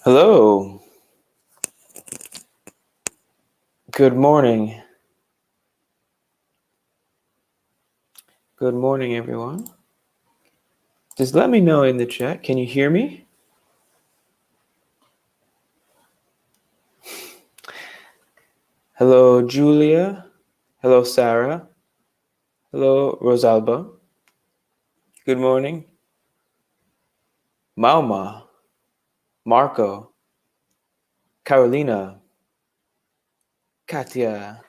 Hello. Good morning. Good morning, everyone. Just let me know in the chat. Can you hear me? Hello, Julia. Hello, Sarah. Hello, Rosalba. Good morning. Mauma. Marco. Carolina. Katya.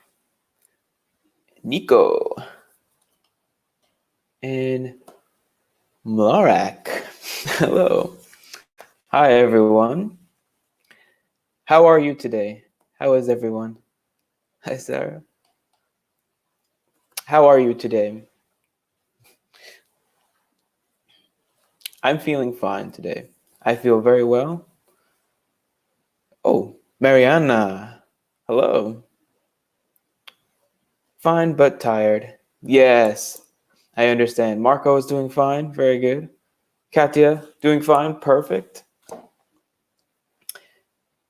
Nico. And Mlarak. Hello. Hi, everyone. How are you today? How is everyone? Hi, Sarah. How are you today? I'm feeling fine today. I feel very well. Oh, Mariana. Hello. Fine but tired. Yes, I understand. Marco is doing fine. Very good. Katya, doing fine. Perfect.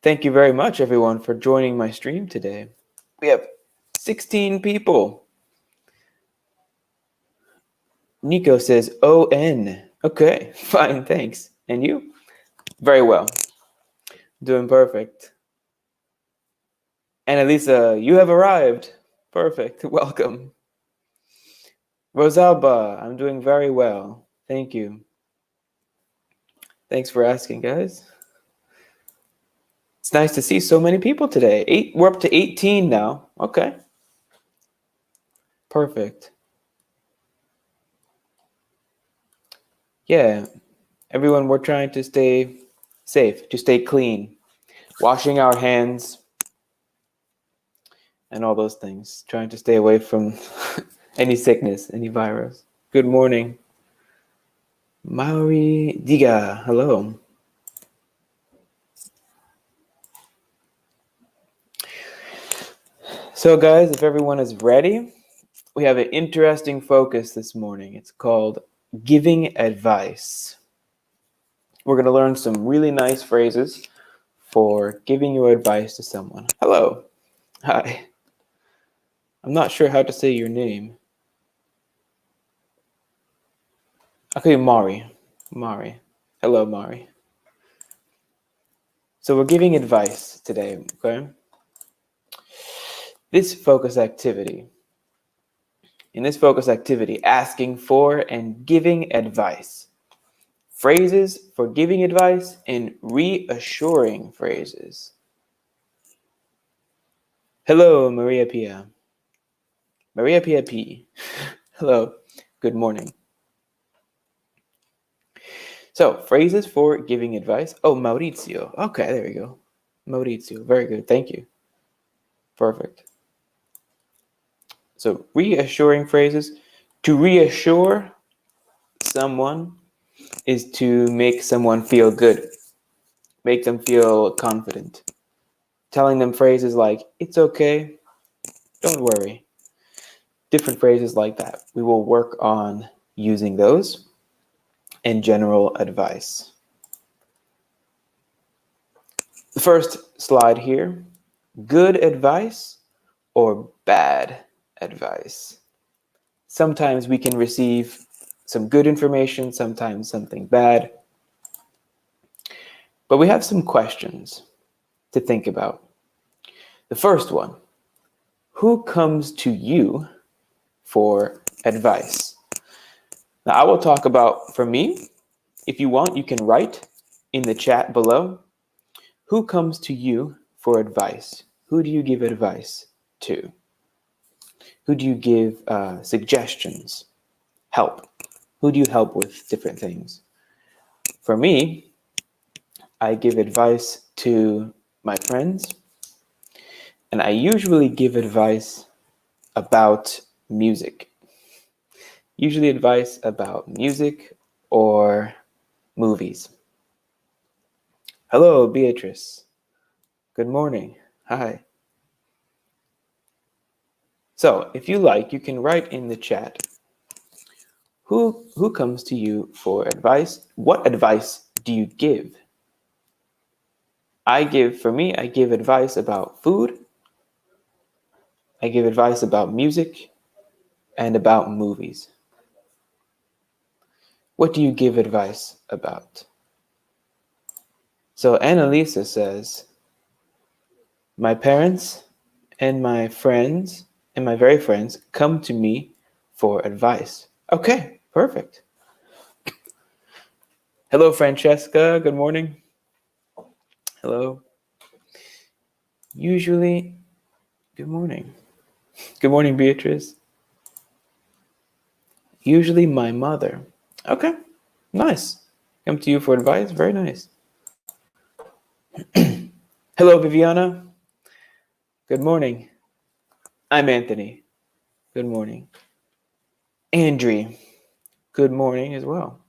Thank you very much, everyone, for joining my stream today. We have 16 people. Nico says ON. Okay, fine, thanks. And you? Very well. Doing perfect. And Elisa, you have arrived. Perfect. Welcome. Rosalba, I'm doing very well. Thank you. Thanks for asking, guys. It's nice to see so many people today. We're up to 18 now. Okay. Perfect. Yeah. Everyone, we're trying to stay safe, to stay clean. Washing our hands and all those things. Trying to stay away from any sickness, any virus. Good morning. Maori Diga, hello. So guys, if everyone is ready, we have an interesting focus this morning. It's called giving advice. We're going to learn some really nice phrases for giving your advice to someone. Hello. Hi. I'm not sure how to say your name. Okay, Mari. Mari. Hello, Mari. So we're giving advice today, okay? In this focus activity, asking for and giving advice. Phrases for giving advice and reassuring phrases. Hello, Maria Pia. Maria Pia P. Hello, good morning. So, phrases for giving advice. Oh, Maurizio. Okay, there we go. Maurizio, very good, thank you. Perfect. So, reassuring phrases. To reassure someone is to make someone feel good, make them feel confident. Telling them phrases like, it's okay, don't worry. Different phrases like that. We will work on using those in general advice. The first slide here, good advice or bad advice. Sometimes we can receive some good information, sometimes something bad. But we have some questions to think about. The first one, who comes to you for advice? Now, I will talk about, for me, if you want, you can write in the chat below, who comes to you for advice? Who do you give advice to? Who do you give suggestions, help? Who do you help with different things? For me, I give advice to my friends, and I usually give advice about music. Usually advice about music or movies. Hello, Beatrice. Good morning. Hi. So, if you like, you can write in the chat, who comes to you for advice? What advice do you give? I give advice about food, I give advice about music, and about movies. What do you give advice about? So Annalisa says, my parents and my friends and my very friends come to me for advice. Okay, perfect. Hello, Francesca. Good morning. Hello. Usually, good morning. Good morning, Beatrice. Usually my mother. Okay, nice. Come to you for advice. Very nice. Hello, Viviana. Good morning. I'm Anthony. Good morning. Andre. Good morning as well.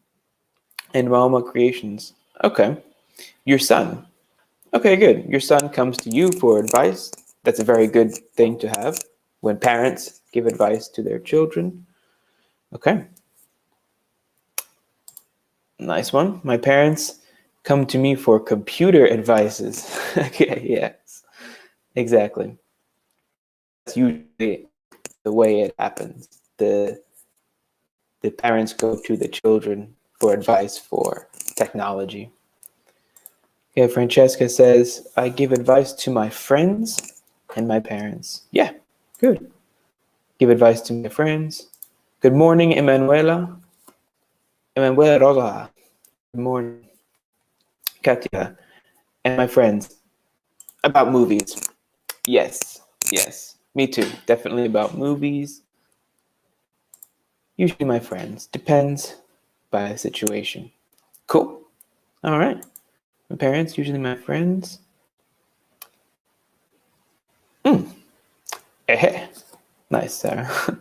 And Rama Creations. Okay. Your son. Okay, good. Your son comes to you for advice. That's a very good thing to have when parents give advice to their children. Okay. Nice one. My parents come to me for computer advices. Okay, yes. Exactly. That's usually the way it happens. The parents go to the children for advice for technology. Okay, Francesca says, I give advice to my friends and my parents. Yeah, good. Give advice to my friends. Good morning, Emanuela. Emanuela Rosa. Good morning, Katia. And my friends. About movies. Yes, yes. Me too. Definitely about movies. Usually my friends. Depends by the situation. Cool. All right. My parents, usually my friends. Eh. Nice, Sarah.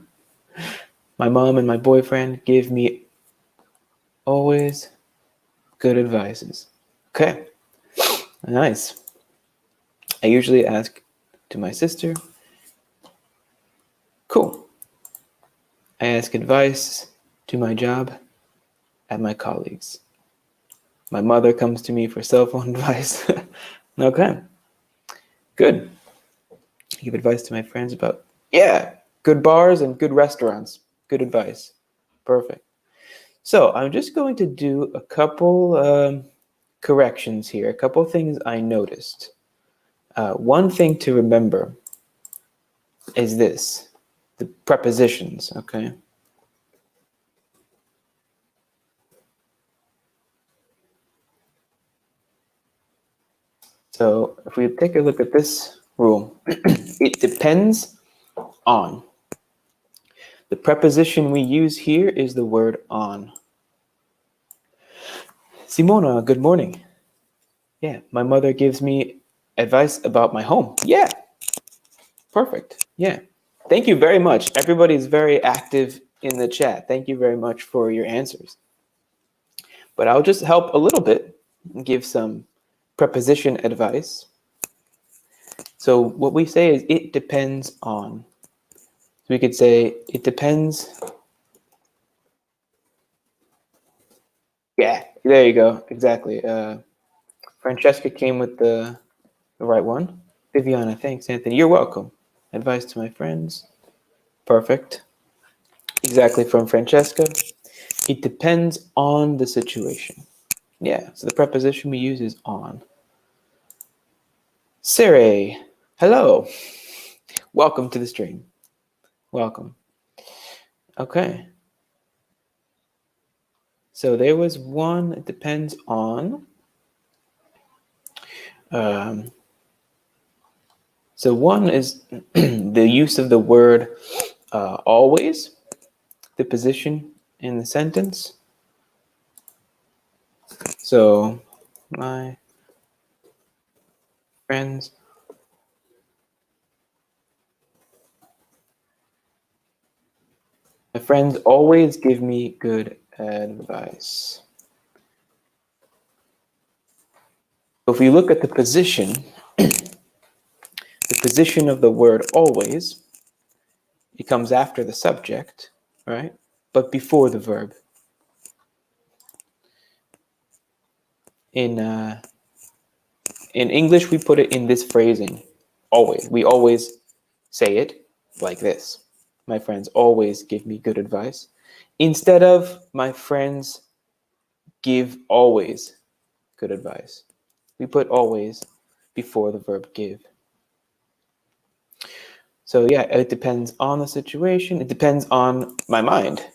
My mom and my boyfriend give me always good advices. Okay. Nice. I usually ask to my sister. Cool. I ask advice to my job and my colleagues. My mother comes to me for cell phone advice. Okay. Good. I give advice to my friends about, yeah, good bars and good restaurants. Good advice. Perfect. So I'm just going to do a couple corrections here, a couple things I noticed. One thing to remember is this, the prepositions, okay? So if we take a look at this rule, it depends on. The preposition we use here is the word on. Simona, good morning. Yeah, my mother gives me advice about my home. Yeah, perfect. Yeah. Thank you very much. Everybody's very active in the chat. Thank you very much for your answers. But I'll just help a little bit and give some preposition advice. So what we say is it depends on. So we could say it depends. Yeah, there you go. Exactly. Francesca came with the right one. Viviana, thanks, Anthony. You're welcome. Advice to my friends. Perfect. Exactly from Francesca. It depends on the situation. Yeah, so the preposition we use is on. Siri, hello. Welcome to the stream. Welcome. Okay. So there was one, it depends on. So one is the use of the word always, the position in the sentence. So my friends always give me good advice. So if we look at the position, the position of the word always, it comes after the subject, right? But before the verb. In In English, we put it in this phrasing, always. We always say it like this. My friends always give me good advice. Instead of my friends give always good advice. We put always before the verb give. So yeah, it depends on the situation. It depends on my mind.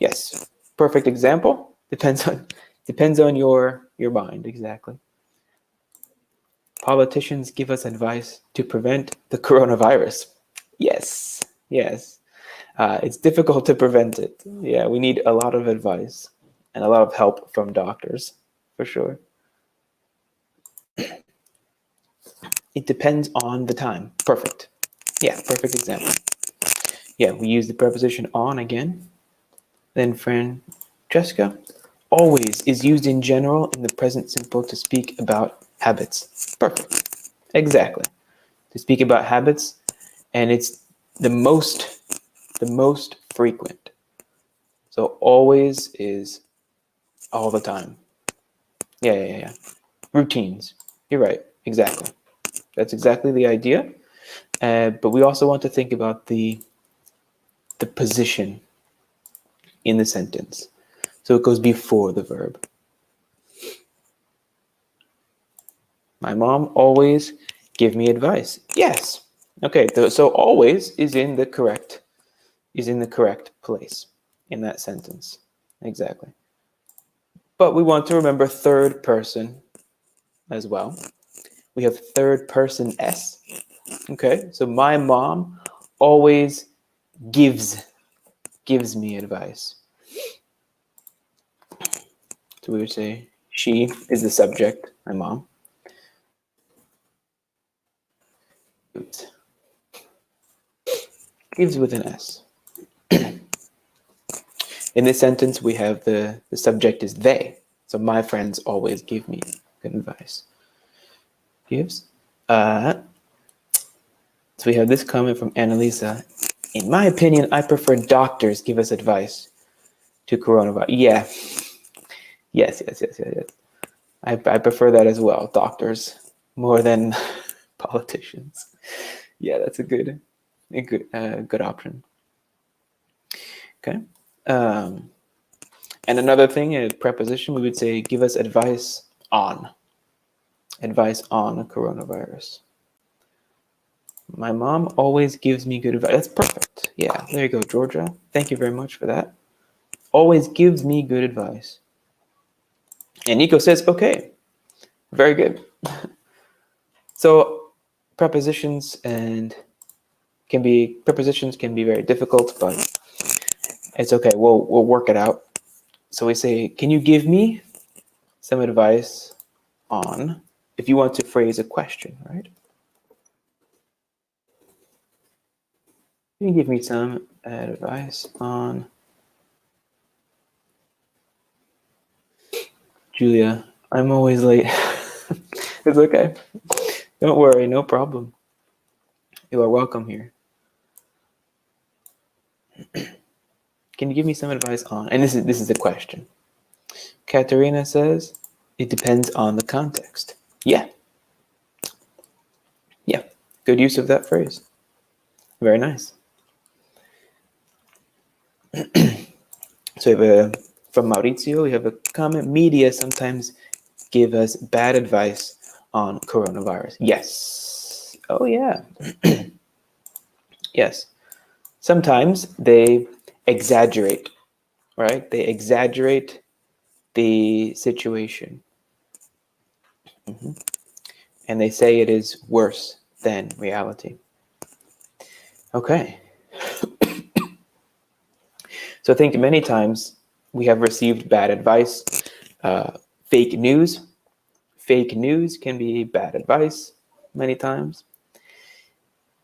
Yes, perfect example. Depends on your mind, exactly. Politicians give us advice to prevent the coronavirus. Yes, yes. It's difficult to prevent it. Yeah, we need a lot of advice and a lot of help from doctors, for sure. It depends on the time. Perfect. Yeah, perfect example. Yeah, we use the preposition on again. Then Francesca, always is used in general in the present simple to speak about habits. Perfect. Exactly. To speak about habits, and it's the most frequent. So always is all the time. Yeah. Routines. You're right. Exactly. That's exactly the idea. But we also want to think about the position in the sentence. So it goes before the verb. My mom always give me advice. Yes. Okay, so always is in the correct place in that sentence. Exactly. But we want to remember third person as well. We have third person S. Okay, so my mom always gives me advice. So we would say she is the subject, my mom. Gives with an S. In this sentence, we have the subject is they. So my friends always give me good advice. Gives. So we have this comment from Annalisa. In my opinion, I prefer doctors give us advice to coronavirus. Yeah. Yes. I prefer that as well. Doctors more than politicians. Yeah, that's a good option. Okay. And another thing, a preposition, we would say give us advice on. Advice on coronavirus. My mom always gives me good advice. That's perfect. Yeah, there you go, Georgia. Thank you very much for that. Always gives me good advice. And Nico says, okay, very good. So prepositions can be very difficult, but it's okay. We'll work it out. So we say, can you give me some advice on, if you want to phrase a question, right? Can you give me some advice on, Julia, I'm always late. It's okay. Don't worry, no problem. You are welcome here. Can you give me some advice on, and this is the question. Katerina says, it depends on the context. Yeah. Good use of that phrase. Very nice. So we have from Maurizio, we have a comment. Media sometimes give us bad advice on coronavirus. Yes. Oh yeah. Yes. Sometimes they exaggerate, right? They exaggerate the situation. And they say it is worse than reality. Okay. So I think many times we have received bad advice. Fake news. Fake news can be bad advice many times.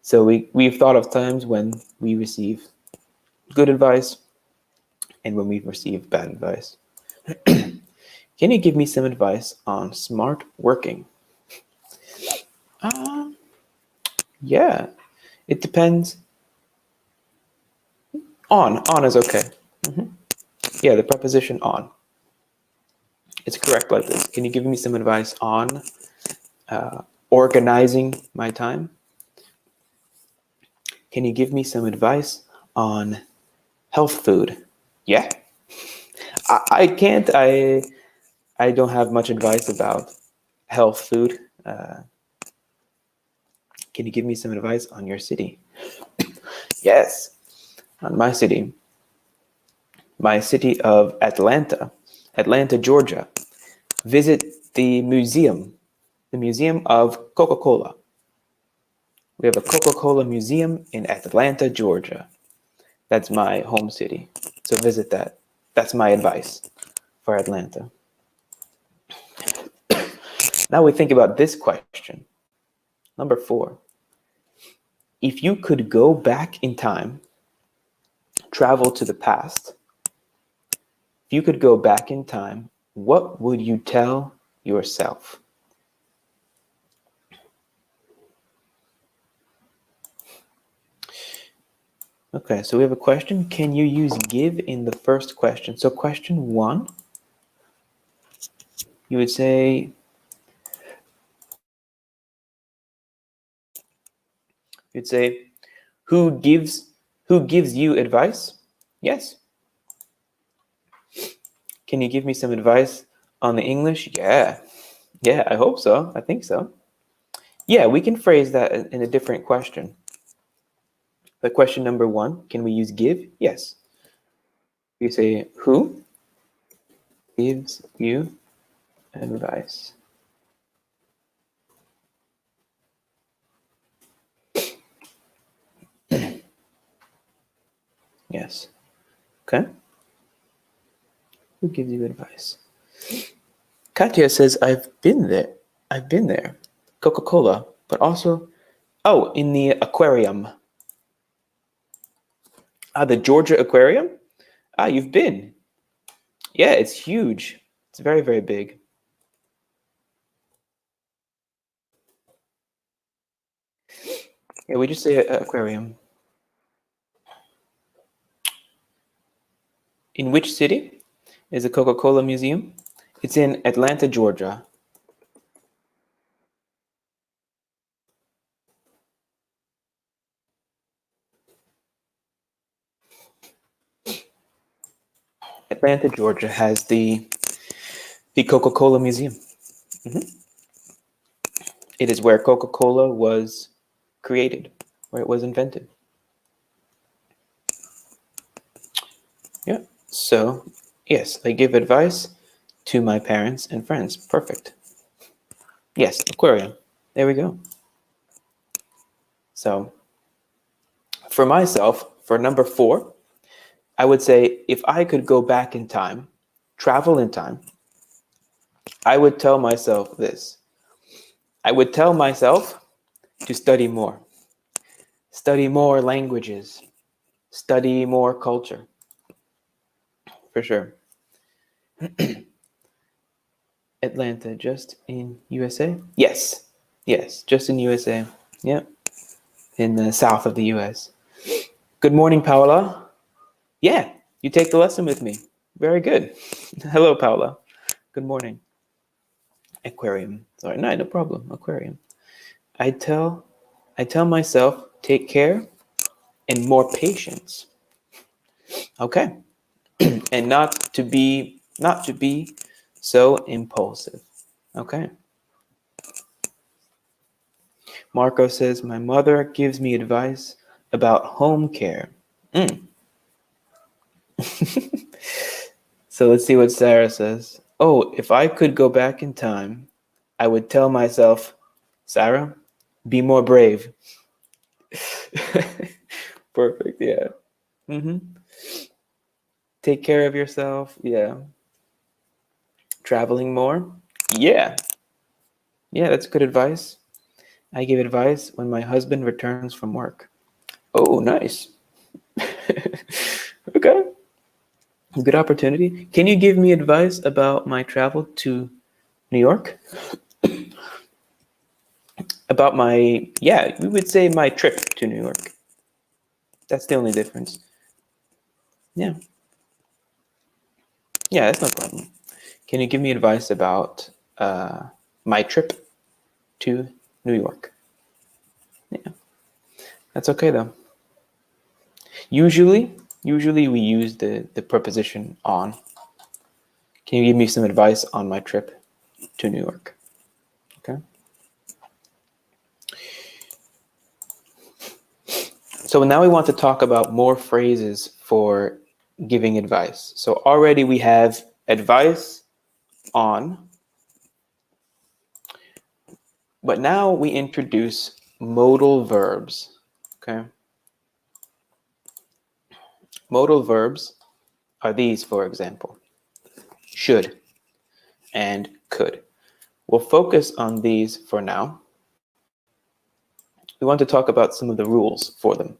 So we've thought of times when we receive good advice and when we've received bad advice. Can you give me some advice on smart working? Yeah, it depends. On is okay. Yeah, the preposition on. It's correct like this. Can you give me some advice on organizing my time. Can you give me some advice on health food? Yeah. I can't. I don't have much advice about health food. Can you give me some advice on your city? Yes, on my city. My city of Atlanta, Georgia. Visit the Museum of Coca-Cola. We have a Coca-Cola museum in Atlanta, Georgia. That's my home city. So visit that. That's my advice for Atlanta. Now we think about this question. Number 4. If you could go back in time, travel to the past, if you could go back in time, what would you tell yourself? Okay, so we have a question. Can you use give in the first question? So question 1, you would say, who gives you advice? Yes. Can you give me some advice on the English? Yeah. Yeah, I hope so. I think so. Yeah, we can phrase that in a different question. The question number 1, can we use give? Yes. You say, who gives you advice? Yes. Okay. Who gives you advice? Katya says, I've been there. I've been there. Coca-Cola, but also, in the aquarium. The Georgia Aquarium? You've been. Yeah, it's huge. It's very, very big. Yeah, we just say aquarium. In which city is the Coca-Cola Museum? It's in Atlanta, Georgia. Atlanta, Georgia has the Coca-Cola Museum. It is where Coca-Cola was created, where it was invented. Yeah. So, yes, I give advice to my parents and friends. Perfect. Yes, aquarium. There we go. So, for myself, for number 4, I would say if I could go back in time, travel in time, I would tell myself this. I would tell myself to study more languages, study more culture, for sure. Atlanta, just in USA? Yes, just in USA. Yeah, in the south of the US. Good morning, Paola. Yeah, you take the lesson with me. Very good. Hello, Paola. Good morning. Aquarium. Sorry, no problem. Aquarium. I tell myself, take care and more patience. Okay. And not to be so impulsive. Okay. Marco says, my mother gives me advice about home care. So let's see what Sarah says. Oh, if I could go back in time, I would tell myself, Sarah, be more brave. Perfect, yeah. Take care of yourself, yeah. Traveling more, yeah. Yeah, that's good advice. I give advice when my husband returns from work. Oh, nice. Okay. Good opportunity. Can you give me advice about my travel to New York? About my, we would say my trip to New York. That's the only difference. Yeah. Yeah, that's no problem. Can you give me advice about my trip? to New York. Yeah, that's okay though. Usually we use the preposition on. Can you give me some advice on my trip to New York? Okay. So now we want to talk about more phrases for giving advice. So already we have advice on, but now we introduce modal verbs. Okay. Modal verbs are these, for example, should and could. We'll focus on these for now. We want to talk about some of the rules for them.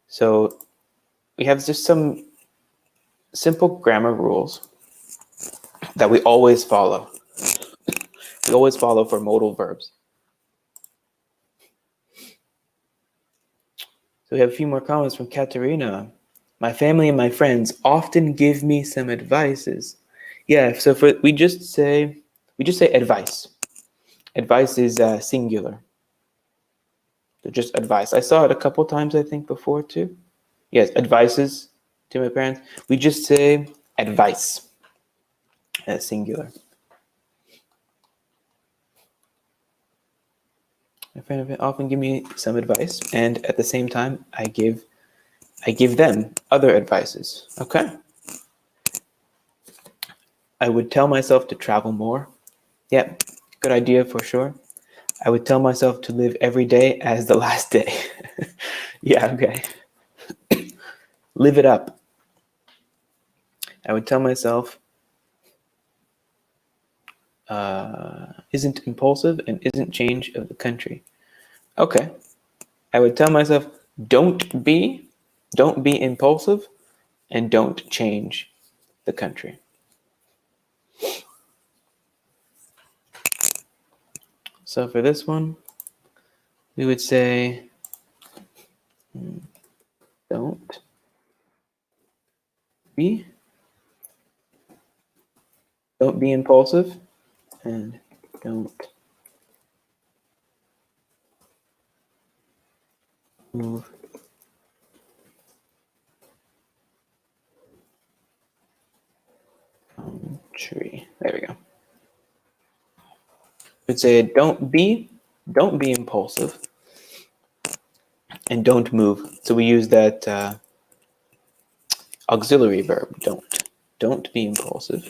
So we have just some simple grammar rules that we always follow. We always follow for modal verbs. So we have a few more comments from Katerina. My family and my friends often give me some advices. Yeah, so we just say advice. Advice is singular. So just advice. I saw it a couple times, I think, before too. Yes, advices to my parents. We just say advice as singular. My friends often give me some advice, and at the same time, I give them other advices. Okay. I would tell myself to travel more. Yeah, good idea for sure. I would tell myself to live every day as the last day. Yeah, okay. Live it up. I would tell myself isn't impulsive and isn't change of the country. Okay. I would tell myself don't be impulsive and don't change the country. So for this one, we would say don't be impulsive and don't move country. There we go. We'd say don't be impulsive and don't move. So we use that auxiliary verb, don't be impulsive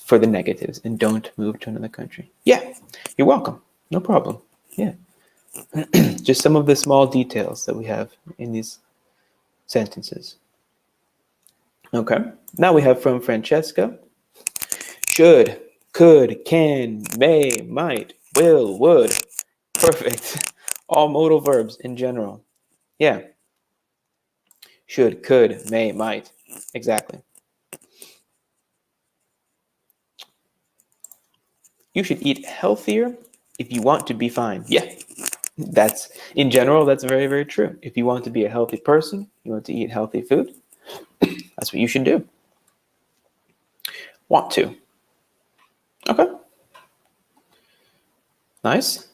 for the negatives and don't move to another country. Yeah, you're welcome. No problem. Yeah. Just some of the small details that we have in these sentences. Okay. Now we have from Francesca. Should, could, can, may, might, will, would. Perfect. All modal verbs in general. Yeah. Should, could, may, might. Exactly. You should eat healthier if you want to be fine. Yeah. That's, in general, that's very, very true. If you want to be a healthy person, you want to eat healthy food, that's what you should do. Want to. Okay. Nice.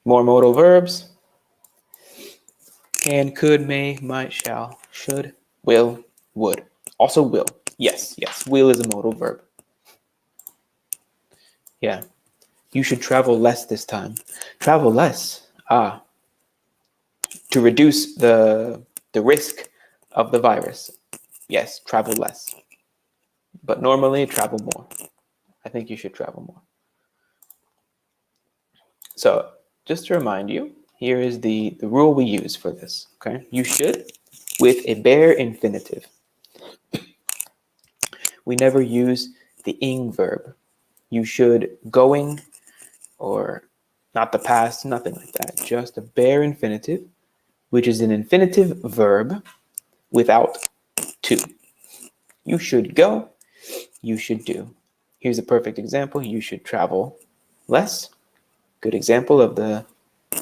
More modal verbs. Can, could, may, might, shall, should, will, would. Also will. Yes, yes. Will is a modal verb. Yeah. You should travel less this time. Travel less. To reduce the risk of the virus. Yes, travel less. But normally, travel more. I think you should travel more. So, just to remind you, here is the rule we use for this. Okay, you should with a bare infinitive. We never use the ing verb. You should going or not the past, nothing like that. Just a bare infinitive, which is an infinitive verb without to. You should go, you should do. Here's a perfect example. You should travel less. Good example of the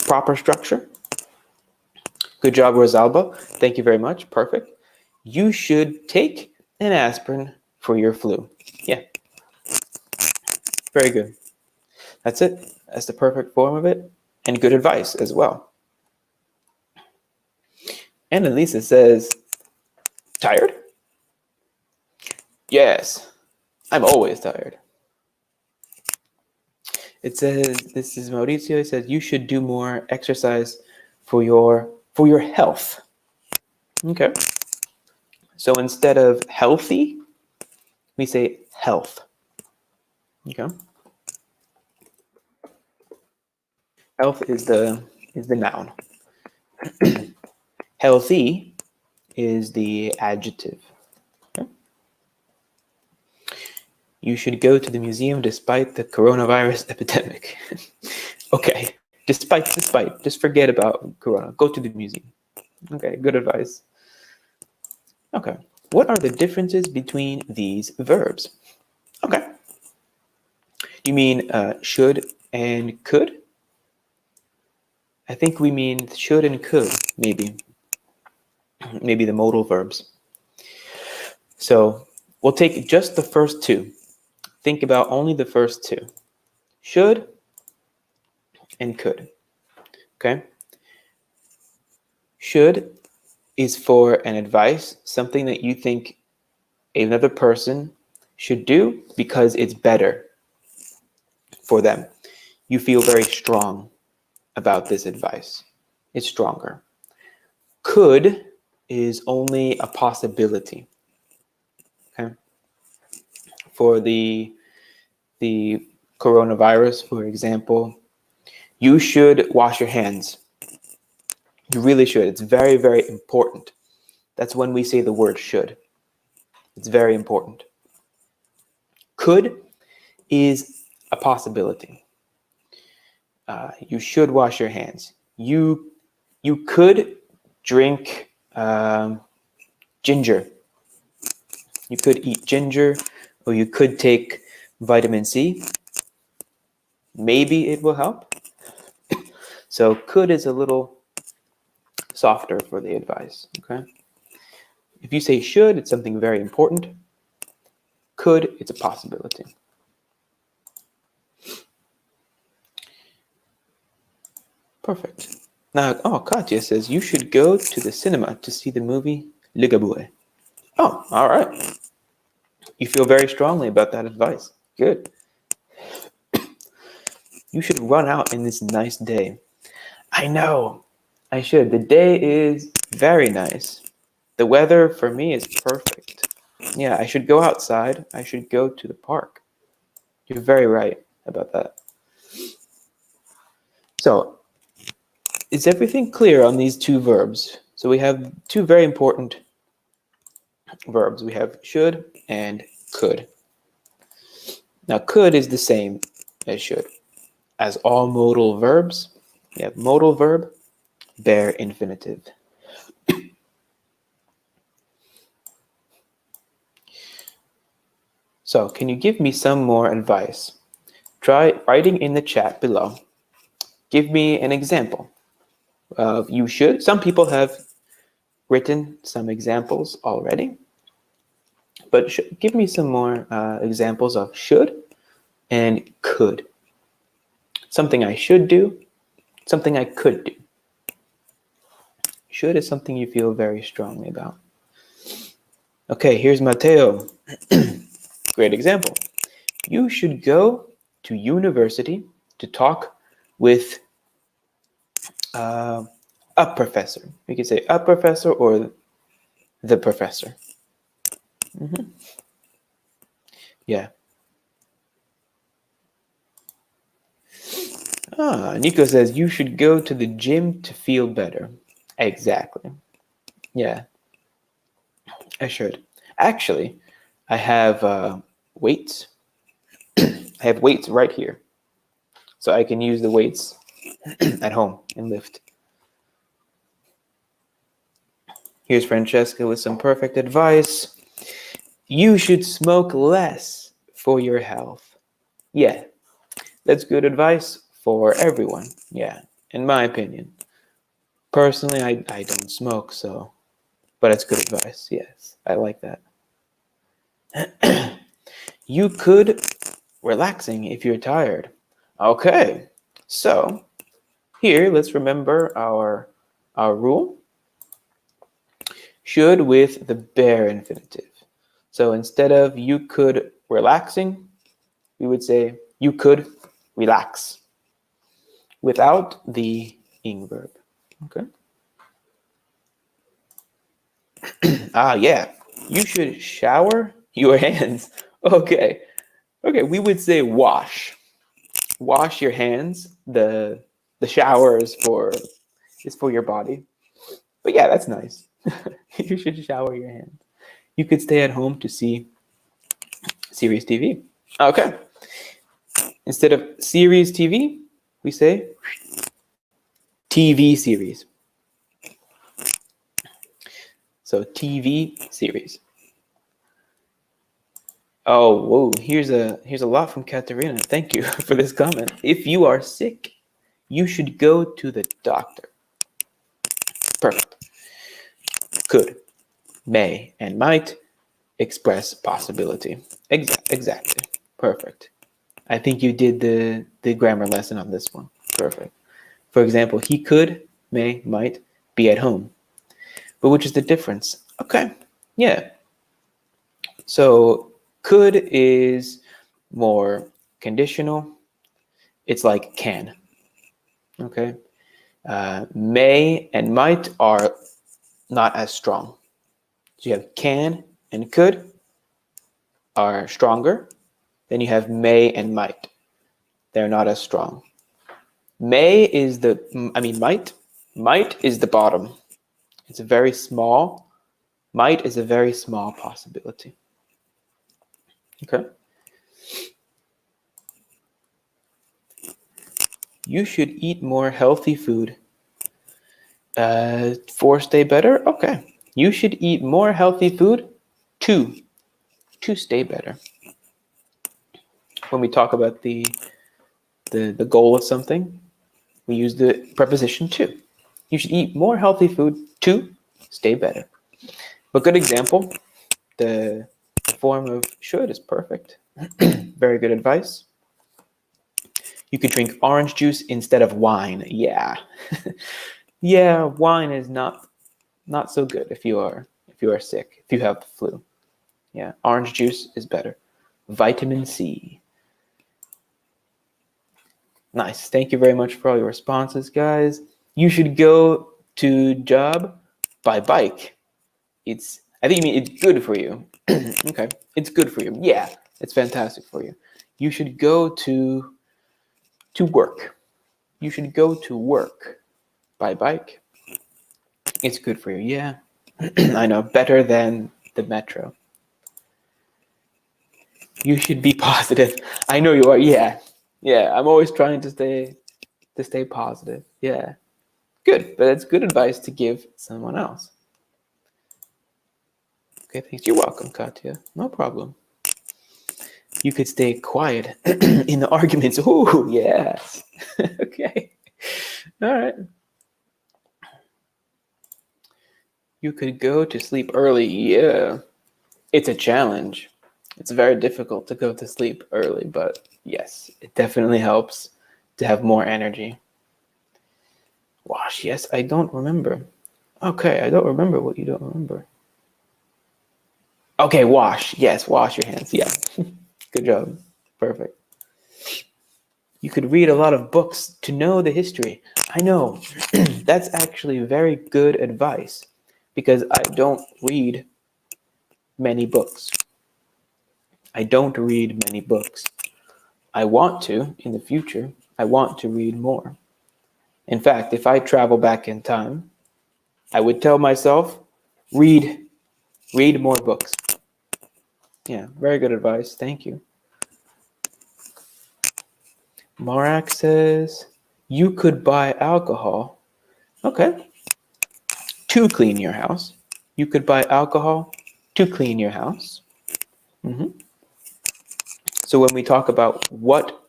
proper structure. Good job, Rosalba. Thank you very much. Perfect. You should take an aspirin for your flu. Yeah. Very good. That's it. That's the perfect form of it, and good advice as well. And Elisa says, tired? Yes, I'm always tired. It says, this is Mauricio, it says, you should do more exercise for your health. Okay. So instead of healthy, we say health. Okay. Health is the noun. Healthy is the adjective. Okay. You should go to the museum despite the coronavirus epidemic. Okay. Despite, just forget about corona. Go to the museum. Okay, good advice. Okay. What are the differences between these verbs? Okay. You mean should and could? I think we mean should and could, maybe. Maybe the modal verbs. So we'll take just the first two. Think about only the first two. Should and could. Okay? Should is for an advice, something that you think another person should do because it's better for them. You feel very strong about this advice. It's stronger. Could is only a possibility. Okay? For the coronavirus, for example, you should wash your hands. You really should. It's very, very important. That's when we say the word should. It's very important. Could is a possibility. You should wash your hands. You could drink ginger. You could eat ginger, or you could take vitamin C. Maybe it will help. So could is a little softer for the advice. Okay. If you say should, it's something very important. Could, it's a possibility. Perfect. Now, Katya says you should go to the cinema to see the movie Ligabue. Oh, all right. You feel very strongly about that advice. Good. You should run out in this nice day. I know. I should. The day is very nice. The weather for me is perfect. Yeah, I should go outside. I should go to the park. You're very right about that. So, is everything clear on these two verbs? So we have two very important verbs. We have should and could. Now, could is the same as should. As all modal verbs, we have modal verb, bare infinitive. So, can you give me some more advice? Try writing in the chat below. Give me an example of you should. Some people have written some examples already, but give me some more examples of should and could. Something I should do, something I could do. Should is something you feel very strongly about. Okay, here's Mateo. Great example. You should go to university to talk with a professor. We could say a professor or the professor. Mm-hmm. Yeah. Nico says you should go to the gym to feel better. Exactly. Yeah, I should. Actually, I have weights. I have weights right here. So I can use the weights at home and lift. Here's Francesca with some perfect advice. You should smoke less for your health. Yeah, that's good advice for everyone. Yeah, in my opinion. Personally, I don't smoke, so, but it's good advice. Yes, I like that. You could relaxing if you're tired. Okay, So here, let's remember our rule. Should with the bare infinitive. So instead of you could relaxing, we would say you could relax without the ing verb. Okay. Yeah. You should shower your hands. Okay. Okay, we would say wash. Wash your hands. The shower is for your body. But yeah, that's nice. You should shower your hands. You could stay at home to see series TV. Okay. Instead of series TV, we say TV series. So TV series. Oh, whoa, here's a lot from Katerina. Thank you for this comment. If you are sick, you should go to the doctor. Perfect. Could, may, and might express possibility. Exactly. Perfect. I think you did the grammar lesson on this one. Perfect. For example, he could, may, might be at home. But which is the difference? Okay. Yeah. So could is more conditional. It's like can. Okay. May and might are not as strong. So you have can and could are stronger. Then you have may and might. They're not as strong. Might is the bottom. It's a very small. Might is a very small possibility. Okay. You should eat more healthy food. For stay better? Okay. You should eat more healthy food to stay better. When we talk about the goal of something, we use the preposition to. You should eat more healthy food to stay better. But good example, the form of should is perfect. Very good advice. You could drink orange juice instead of wine. Yeah. Yeah, wine is not so good if you are sick, if you have the flu. Yeah, orange juice is better. Vitamin C. Nice. Thank you very much for all your responses, guys. You should go to job by bike. I think you mean it's good for you. Okay, it's good for you. Yeah, it's fantastic for you. You should go to work. You should go to work by bike. It's good for you. Yeah, I know. Better than the metro. You should be positive. I know you are. Yeah, yeah. I'm always trying to stay positive. Yeah, good. But it's good advice to give someone else. Okay, thanks. You're welcome, Katya. No problem. You could stay quiet in the arguments. Oh, yes. Okay. All right. You could go to sleep early. Yeah. It's a challenge. It's very difficult to go to sleep early, but yes, it definitely helps to have more energy. Wash. Yes, I don't remember. Okay, I don't remember what you don't remember. Okay, wash. Yes, wash your hands. Yeah. Good job. Perfect. You could read a lot of books to know the history. I know. That's actually very good advice because I don't read many books. I don't read many books. I want to in the future. I want to read more. In fact, if I travel back in time, I would tell myself, read more books. Yeah, very good advice. Thank you. Marak says, you could buy alcohol. Okay. To clean your house. You could buy alcohol to clean your house. Mm-hmm. So when we talk about what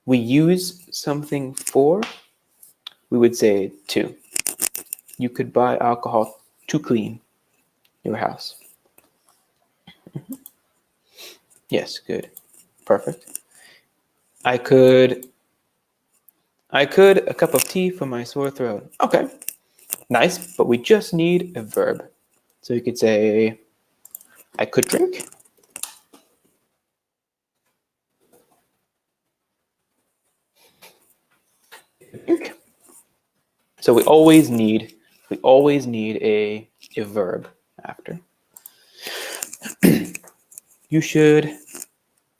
we use something for, we would say to. You could buy alcohol to clean your house. Mm-hmm. Yes, good. Perfect. I could I could a cup of tea for my sore throat. Okay, nice, but we just need a verb. So you could say, I could drink. Drink. So we always need a verb after. You should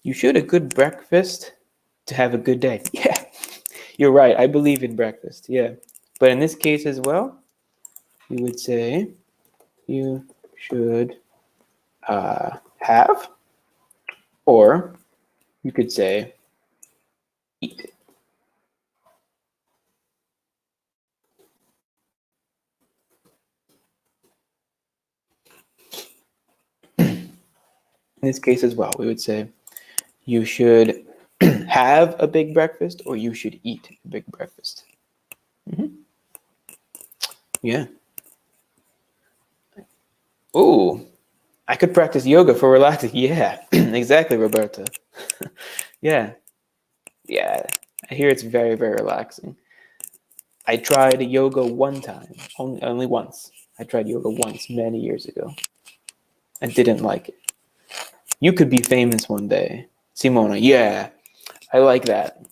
a good breakfast to have a good day. Yeah, you're right. I believe in breakfast. Yeah, but in this case as well, we would say you should have, or you could say eat. In this case as well, we would say you should have a big breakfast or you should eat a big breakfast. Yeah. Ooh, I could practice yoga for relaxing. Yeah, exactly, Roberta. Yeah. Yeah. I hear it's very, very relaxing. I tried yoga one time, only once. I tried yoga once many years ago. I didn't like it. You could be famous one day. Simona, yeah, I like that.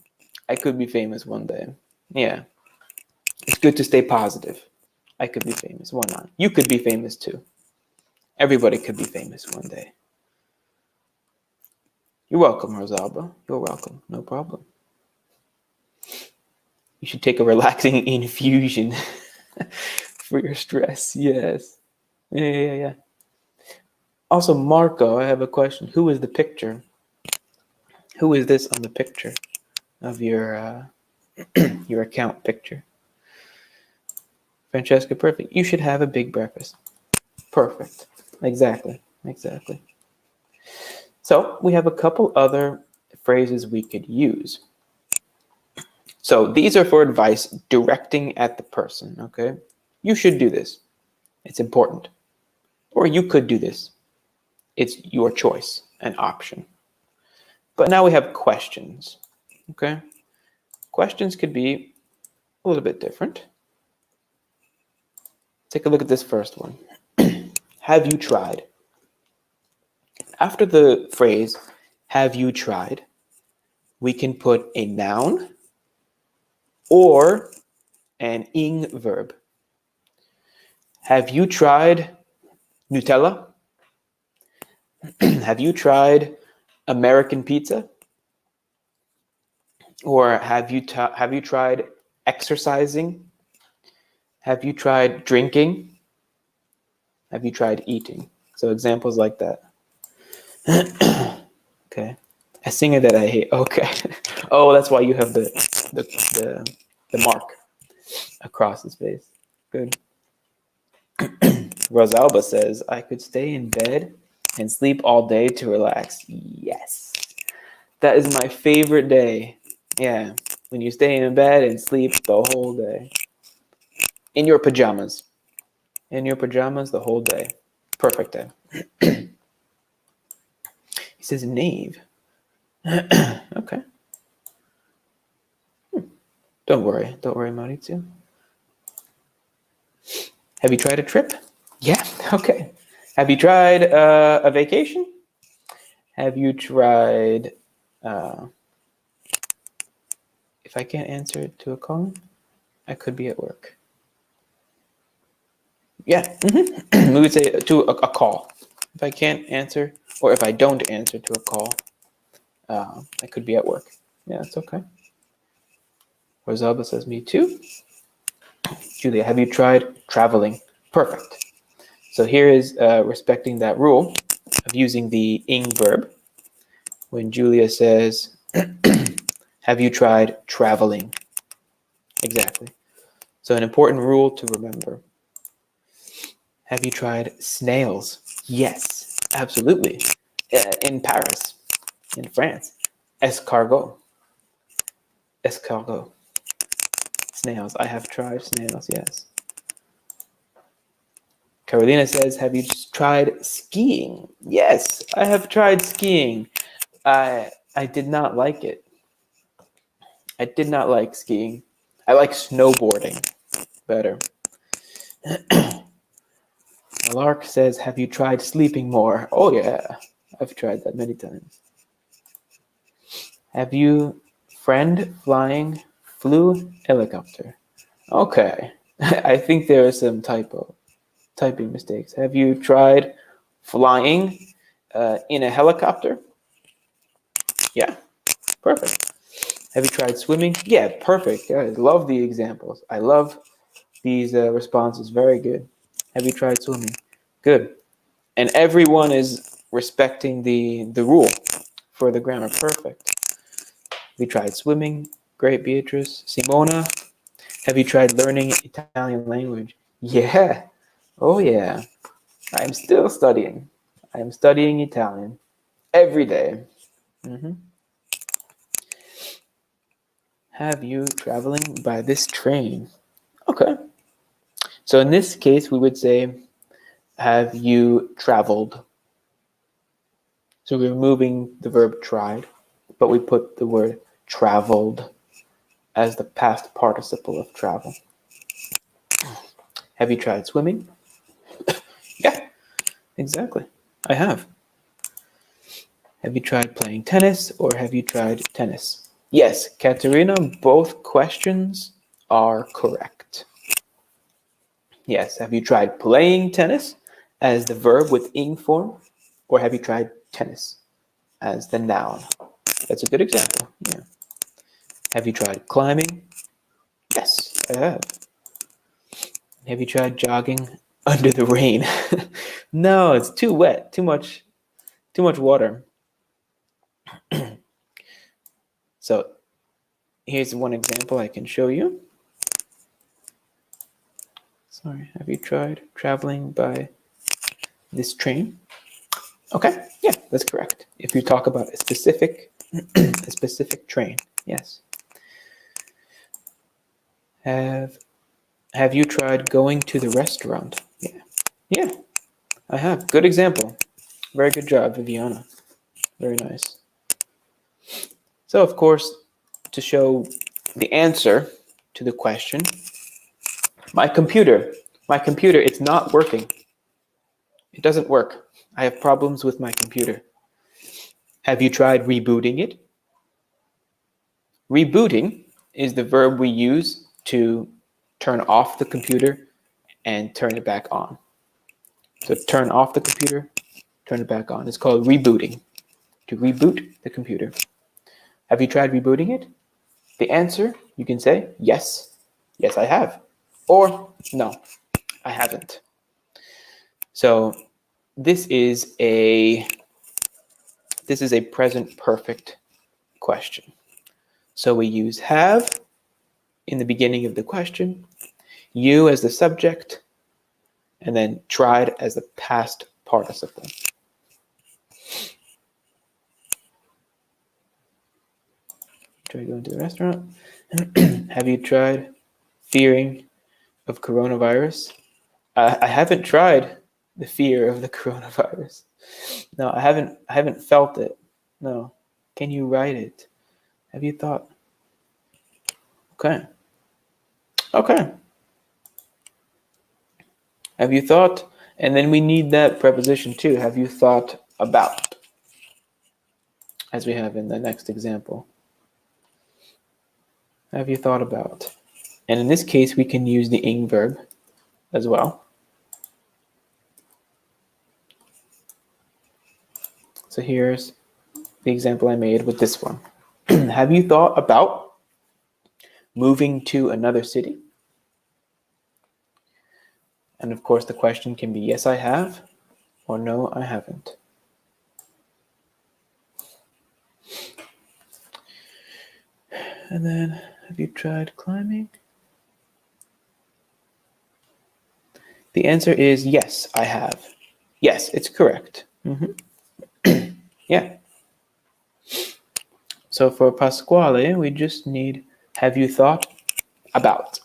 I could be famous one day. Yeah. It's good to stay positive. I could be famous. Why not? You could be famous too. Everybody could be famous one day. You're welcome, Rosalba. You're welcome. No problem. You should take a relaxing infusion for your stress. Yes. Yeah. Also, Marco, I have a question. Who is the picture? Who is this on the picture of your your account picture? Francesca, perfect. You should have a big breakfast. Perfect. Exactly. So we have a couple other phrases we could use. So these are for advice directing at the person, okay? You should do this. It's important. Or you could do this. It's your choice, an option. But now we have questions, okay? Questions could be a little bit different. Take a look at this first one. Have you tried? After the phrase, have you tried, we can put a noun or an ing verb. Have you tried Nutella? Have you tried American pizza? Or have you tried exercising? Have you tried drinking? Have you tried eating? So examples like that. Okay. A singer that I hate. Okay. Oh, that's why you have the mark across his face. Good. Rosalba says, I could stay in bed and sleep all day to relax. Yes. That is my favorite day. Yeah. When you stay in bed and sleep the whole day. In your pajamas. In your pajamas the whole day. Perfect day. He says knave. Okay. Don't worry, Maurizio. Have you tried a trip? Yeah, okay. Have you tried a vacation? Have you tried, if I can't answer to a call, I could be at work. Yeah, we would say to a call. If I can't answer, or if I don't answer to a call, I could be at work. Yeah, it's okay. Rosalba says, me too. Julia, have you tried traveling? Perfect. So here is respecting that rule of using the ing verb. When Julia says, have you tried traveling? Exactly. So an important rule to remember. Have you tried snails? Yes, absolutely. In Paris, in France. Escargot. Escargot. Snails. I have tried snails, yes. Carolina says, have you tried skiing? Yes, I have tried skiing. I did not like it. I did not like skiing. I like snowboarding better. Lark says, have you tried sleeping more? Oh yeah, I've tried that many times. Have you friend flying flew helicopter? Okay, I think there are some typing mistakes. Have you tried flying in a helicopter? Yeah, perfect. Have you tried swimming? Yeah, perfect. I love the examples. I love these responses. Very good. Have you tried swimming? Good. And everyone is respecting the rule for the grammar. Perfect. Have you tried swimming? Great, Beatrice. Simona, have you tried learning Italian language? Yeah. Oh, yeah. I'm still studying. I'm studying Italian every day. Mm-hmm. Have you traveling by this train? Okay. So in this case, we would say, have you traveled? So we're removing the verb tried, but we put the word traveled as the past participle of travel. Have you tried swimming? Yeah, exactly. I have. Have you tried playing tennis or have you tried tennis? Yes, Katerina, both questions are correct. Yes, have you tried playing tennis as the verb with ing form or have you tried tennis as the noun? That's a good example. Yeah. Have you tried climbing? Yes, I have. Have you tried jogging under the rain? No, it's too wet, too much water. So here's one example I can show you. Sorry, have you tried traveling by this train? Okay, yeah, that's correct. If you talk about a specific a specific train, yes. Have you tried going to the restaurant? Yeah. Yeah, I have. Good example. Very good job, Viviana. Very nice. So, of course, to show the answer to the question, my computer, it's not working. It doesn't work. I have problems with my computer. Have you tried rebooting it? Rebooting is the verb we use to turn off the computer and turn it back on. So turn off the computer, turn it back on. It's called rebooting, to reboot the computer. Have you tried rebooting it? The answer, you can say yes. Yes, I have. Or no, I haven't. So this is a present perfect question. So we use have in the beginning of the question, you as the subject, and then tried as the past participle. Try going to the restaurant. Have you tried fearing of coronavirus? I haven't tried the fear of the coronavirus. No, I haven't felt it. No. Can you write it? Have you thought? Okay. Okay. Have you thought? And then we need that preposition too. Have you thought about? As we have in the next example. Have you thought about? And in this case, we can use the ing verb as well. So here's the example I made with this one. Have you thought about moving to another city? And of course, the question can be yes, I have, or no, I haven't. And then, have you tried climbing? The answer is yes, I have. Yes, it's correct. Mm-hmm. Yeah. So for Pasquale, we just need have you thought about.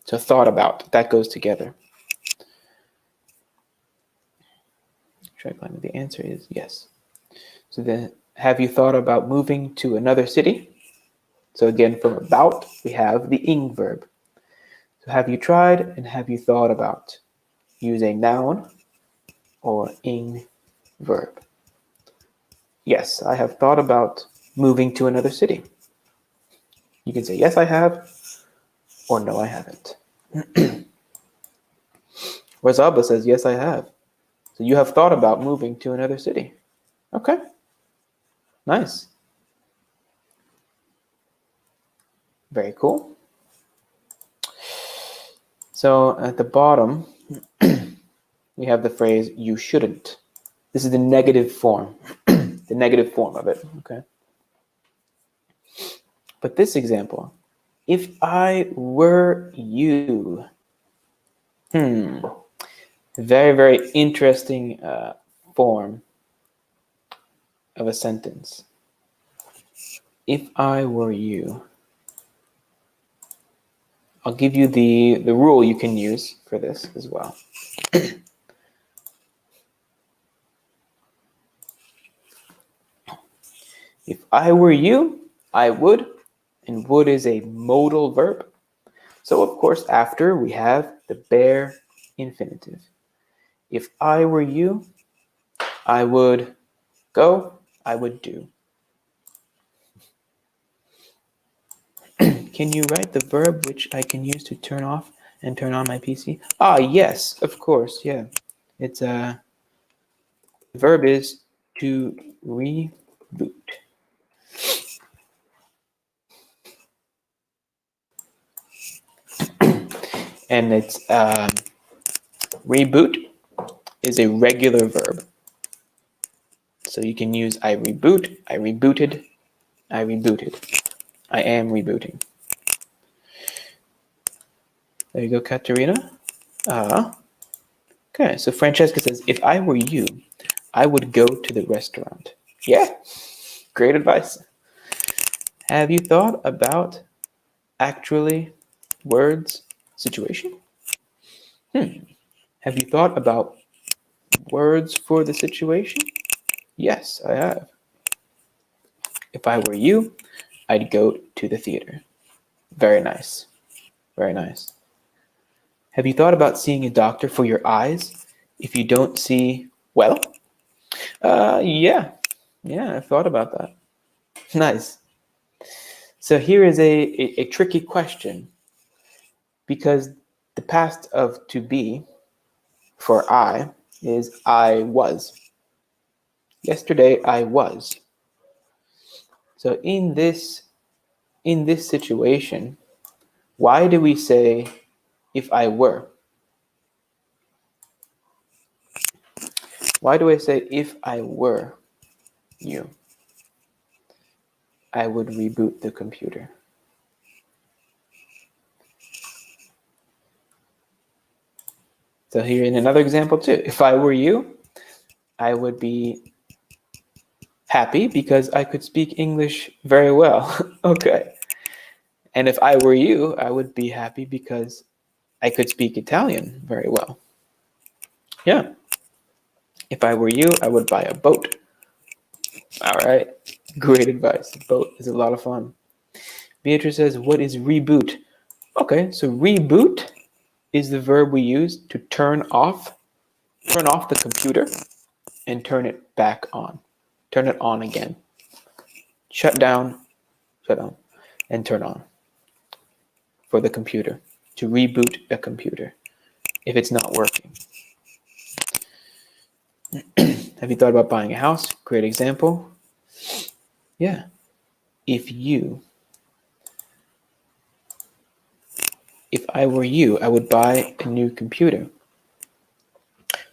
So thought about, that goes together. Try climbing. The answer is yes. So then, have you thought about moving to another city? So again, from about, we have the ing verb. So have you tried and have you thought about? Use a noun or ing verb. Yes, I have thought about moving to another city. You can say, yes, I have, or no, I haven't. Whereas Abba says, yes, I have. So you have thought about moving to another city. Okay, nice. Very cool. So at the bottom, we have the phrase, you shouldn't. This is the negative form, the negative form of it, okay? But this example, if I were you, very, very interesting form of a sentence. If I were you, I'll give you the rule you can use for this as well. If I were you, I would, and would is a modal verb. So of course, after we have the bare infinitive. If I were you, I would go, I would do. Can you write the verb which I can use to turn off and turn on my PC? Ah, yes, of course, yeah. It's the verb is to reboot. And it's reboot is a regular verb. So you can use I reboot, I rebooted, I rebooted. I am rebooting. There you go, Katerina. Okay, so Francesca says, if I were you, I would go to the restaurant. Yeah, great advice. Have you thought about actually words situation? Have you thought about words for the situation? Yes, I have. If I were you, I'd go to the theater. Very nice. Very nice. Have you thought about seeing a doctor for your eyes if you don't see well? Yeah. Yeah, I've thought about that. Nice. So here is a tricky question, because the past of to be for I is I was. Yesterday I was. So in this situation, why do we say if I were? Why do I say if I were you? I would reboot the computer. So here in another example too, if I were you, I would be happy because I could speak English very well. Okay. And if I were you, I would be happy because I could speak Italian very well. Yeah. If I were you, I would buy a boat. All right. Great advice. A boat is a lot of fun. Beatrice says, what is reboot? Okay, so reboot is the verb we use to turn off the computer and turn it back on. Turn it on again. Shut down, and turn on for the computer. To reboot a computer if it's not working. Have you thought about buying a house? Great example. Yeah. If I were you, I would buy a new computer.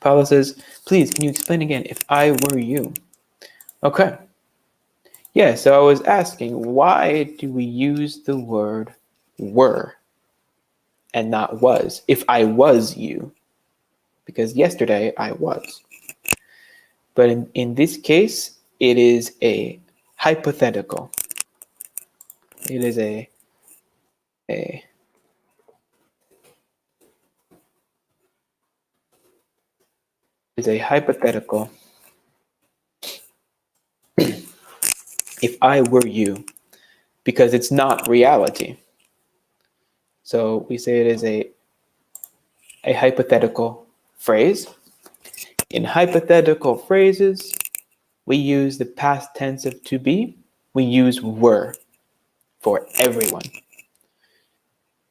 Paula says, please, can you explain again? If I were you. Okay. Yeah, so I was asking, why do we use the word were and not was? If I was you. Because yesterday I was. But in this case, it is a hypothetical. It is a hypothetical. If I were you, because it's not reality. So we say it is a hypothetical phrase. In hypothetical phrases, we use the past tense of to be. We use were for everyone.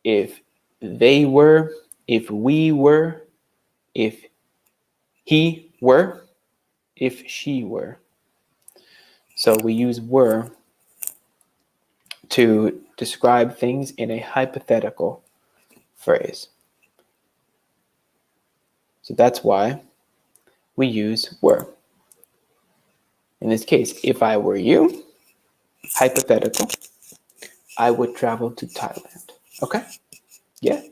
If they were, if we were, if he were, if she were. So we use were to describe things in a hypothetical phrase. So that's why we use were. In this case, if I were you, hypothetical, I would travel to Thailand. Okay? Yeah.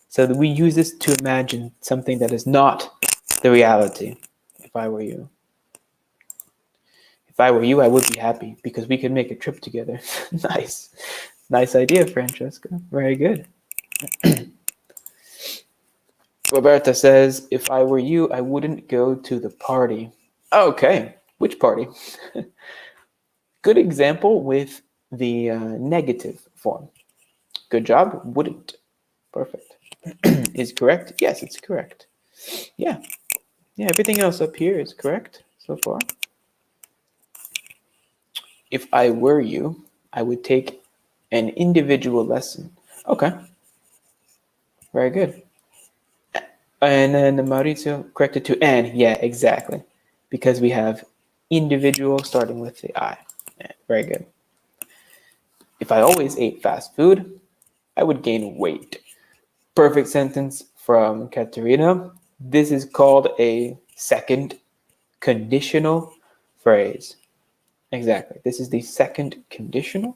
So we use this to imagine something that is not the reality. If I were you. If I were you, I would be happy because we could make a trip together. Nice. Nice idea, Francesca. Very good. Roberta says, if I were you, I wouldn't go to the party. Okay. Which party? Good example with the negative form. Good job. Wouldn't. Perfect. Is correct? Yes, it's correct. Yeah. Yeah, everything else up here is correct so far. If I were you, I would take an individual lesson. Okay. Very good. And then Maurizio corrected to N. Yeah, exactly. Because we have individual starting with the I. Yeah, very good. If I always ate fast food, I would gain weight. Perfect sentence from Katerina. This is called a second conditional phrase. Exactly. This is the second conditional,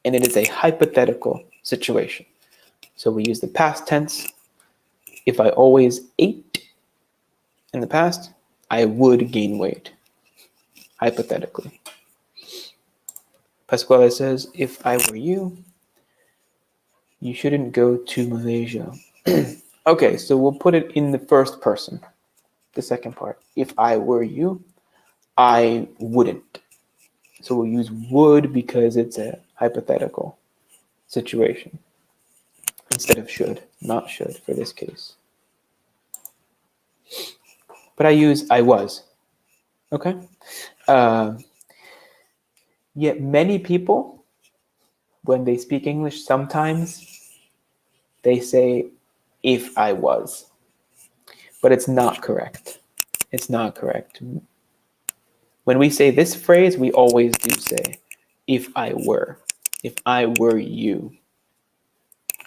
and it is a hypothetical situation. So we use the past tense. If I always ate in the past, I would gain weight, hypothetically. Pasquale says, if I were you, you shouldn't go to Malaysia. Okay, so we'll put it in the first person, the second part. If I were you, I wouldn't. So we'll use would because it's a hypothetical situation instead of should, not should for this case. But I use I was. Okay? Yet many people, when they speak English, sometimes they say if I was. But it's not correct. It's not correct. When we say this phrase, we always do say if I were. If I were you.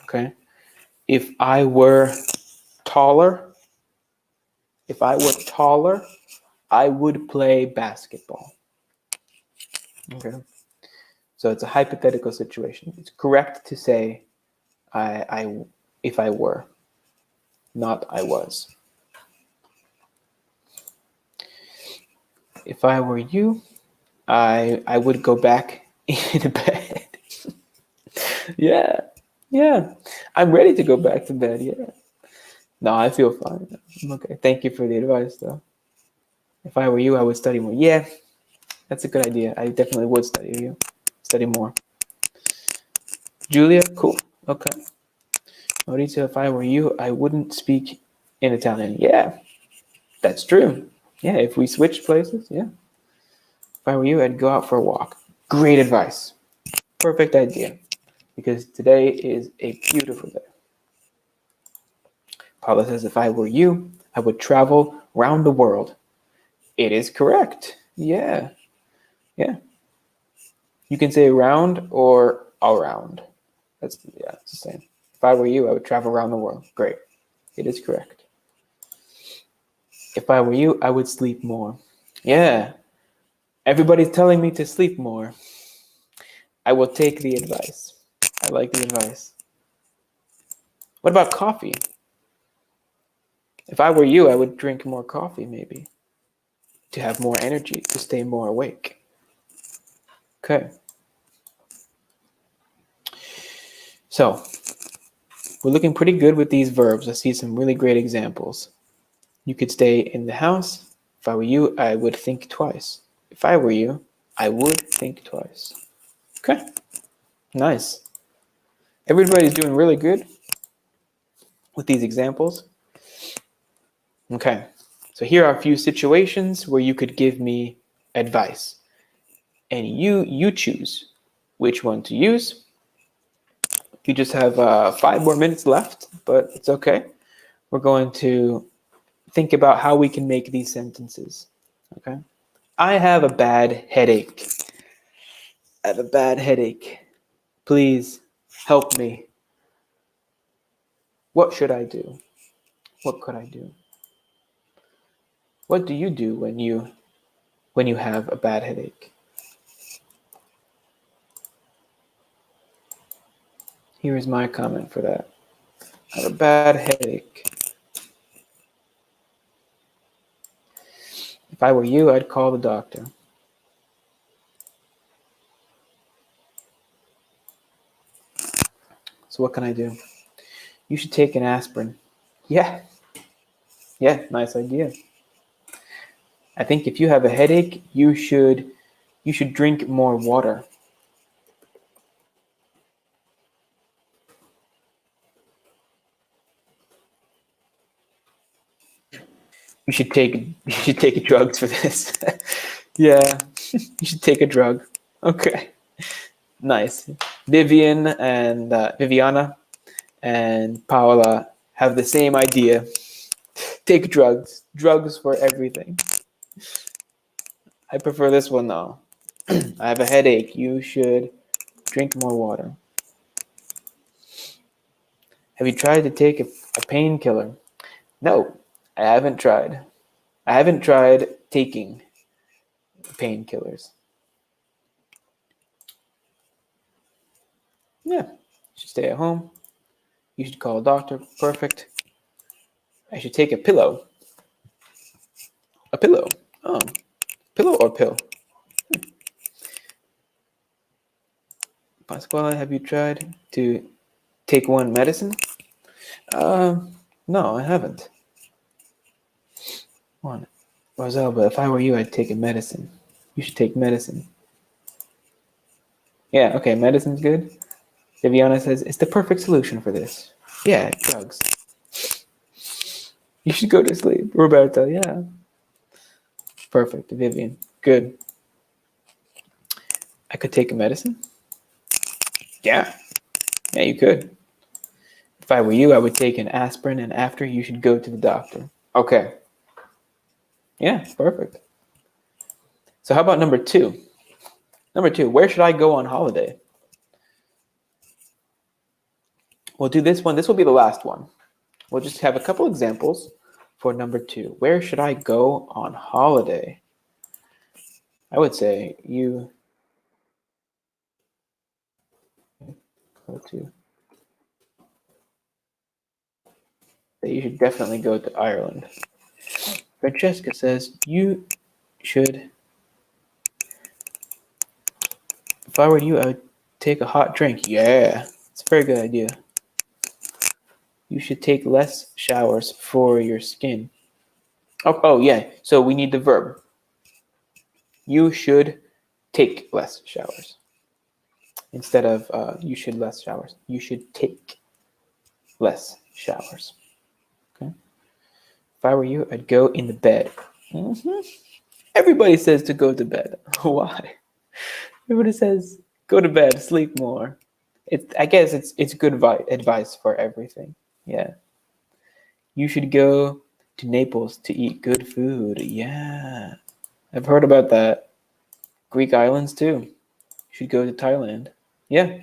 Okay? If I were taller, I would play basketball. Okay? So it's a hypothetical situation. It's correct to say if I were, not I was. If I were you, I would go back in bed. Yeah. I'm ready to go back to bed, yeah. No, I feel fine. I'm okay. Thank you for the advice, though. If I were you, I would study more. Yeah, that's a good idea. I definitely would study more. Julia, cool. Okay. Maurizio, if I were you, I wouldn't speak in Italian. Yeah, that's true. Yeah, if we switched places, yeah. If I were you, I'd go out for a walk. Great advice. Perfect idea. Because today is a beautiful day. Paula says, if I were you, I would travel around the world. It is correct. Yeah. You can say around or around. It's the same. If I were you, I would travel around the world. Great. It is correct. If I were you, I would sleep more. Yeah. Everybody's telling me to sleep more. I will take the advice. I like the advice. What about coffee? If I were you, I would drink more coffee, maybe, to have more energy, to stay more awake. Okay. So, we're looking pretty good with these verbs. I see some really great examples. You could stay in the house. If I were you, I would think twice. If I were you, I would think twice. Okay, nice. Everybody's doing really good with these examples. Okay, so here are a few situations where you could give me advice. And you choose which one to use. You just have 5 more minutes left, but it's okay. We're going to think about how we can make these sentences. Okay. I have a bad headache. I have a bad headache. Please help me. What should I do? What could I do? What do you do when you have a bad headache? Here is my comment for that. I have a bad headache. If I were you, I'd call the doctor. So what can I do? You should take an aspirin. Yeah, nice idea. I think if you have a headache, you should drink more water. You should take drugs for this. Yeah, you should take a drug. Okay, nice. Viviana and Paola have the same idea. Take drugs. Drugs for everything. I prefer this one though. I have a headache. You should drink more water. Have you tried to take a painkiller? No, I haven't tried. I haven't tried taking painkillers. Yeah, you should stay at home. You should call a doctor. Perfect. I should take a pillow. A pillow. Oh, pillow or pill? Pasquale, have you tried to take one medicine? No, I haven't. One. Rosalba, if I were you, I'd take a medicine. You should take medicine. Yeah, okay, medicine's good. Viviana says, it's the perfect solution for this. Yeah, drugs. You should go to sleep. Roberto, yeah. Perfect, Vivian. Good. I could take a medicine? Yeah. Yeah, you could. If I were you, I would take an aspirin, and after, you should go to the doctor. Okay. Yeah, perfect. So how about number 2? Number 2, where should I go on holiday? We'll do this one. This will be the last one. We'll just have a couple examples for number 2. Where should I go on holiday? I would say you go to. You should definitely go to Ireland. Francesca says you should. If I were you, I would take a hot drink. Yeah, it's a very good idea. You should take less showers for your skin. Oh yeah. So we need the verb. You should take less showers. Instead of you should less showers. You should take less showers. Okay. If I were you, I'd go in the bed. Mm-hmm. Everybody says to go to bed. Why? Everybody says go to bed, sleep more. I guess it's good advice for everything. Yeah. You should go to Naples to eat good food. Yeah. I've heard about that. Greek islands too. You should go to Thailand. Yeah.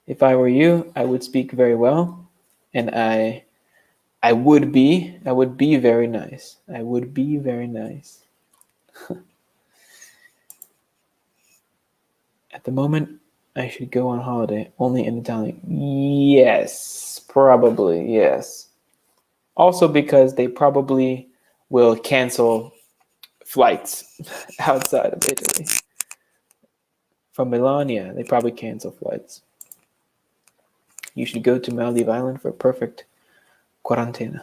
If I were you, I would speak very well, and I would be very nice. I would be very nice. At the moment, I should go on holiday only in Italian. Yes, probably, yes. Also because they probably will cancel flights outside of Italy. From Milan, yeah, they probably cancel flights. You should go to Maldives Island for perfect quarantine.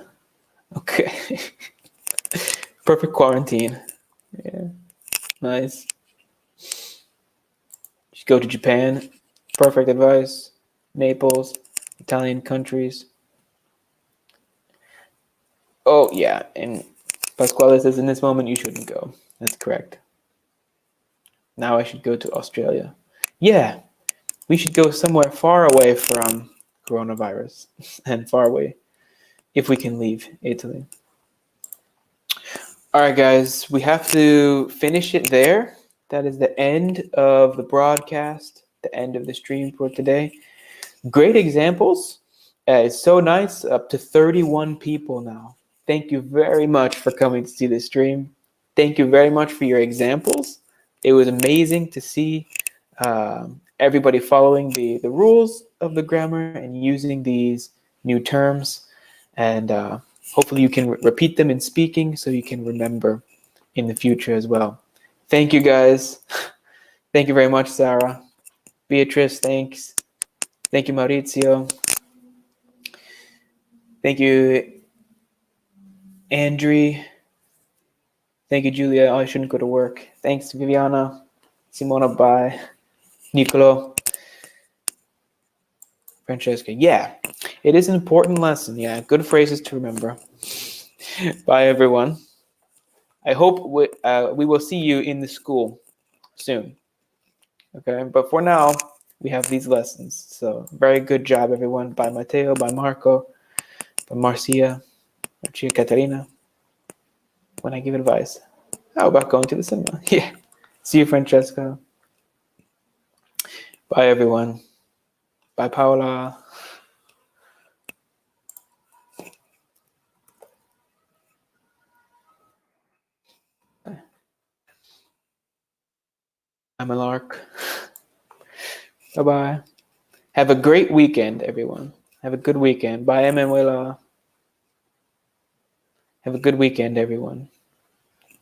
Okay. Perfect quarantine. Yeah. Nice. You should go to Japan. Perfect advice. Naples, Italian countries. Oh, yeah. And Pasquale says in this moment you shouldn't go. That's correct. Now I should go to Australia. Yeah, we should go somewhere far away from coronavirus and far away if we can leave Italy. All right, guys, we have to finish it there. That is the end of the broadcast, the end of the stream for today. Great examples. It's so nice. Up to 31 people now. Thank you very much for coming to see this stream. Thank you very much for your examples. It was amazing to see everybody following the rules of the grammar and using these new terms. And hopefully you can repeat them in speaking so you can remember in the future as well. Thank you, guys. Thank you very much, Sarah. Beatrice, thanks. Thank you, Maurizio. Thank you, Andrew. Thank you, Julia. Oh, I shouldn't go to work. Thanks, Viviana. Simona, bye. Nicolo. Francesca. Yeah, it is an important lesson. Yeah, good phrases to remember. Bye, everyone. I hope we will see you in the school soon. Okay, but for now, we have these lessons. So very good job, everyone. Bye, Matteo. Bye, Marco. Bye, Marcia. Marcia Caterina. When I give advice. How about going to the cinema? Yeah. See you, Francesca. Bye, everyone. Bye, Paola. I'm a lark. Bye-bye. Have a great weekend, everyone. Have a good weekend. Bye, Emanuela. Have a good weekend, everyone.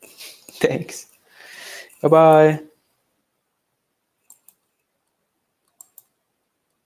Thanks. Bye-bye.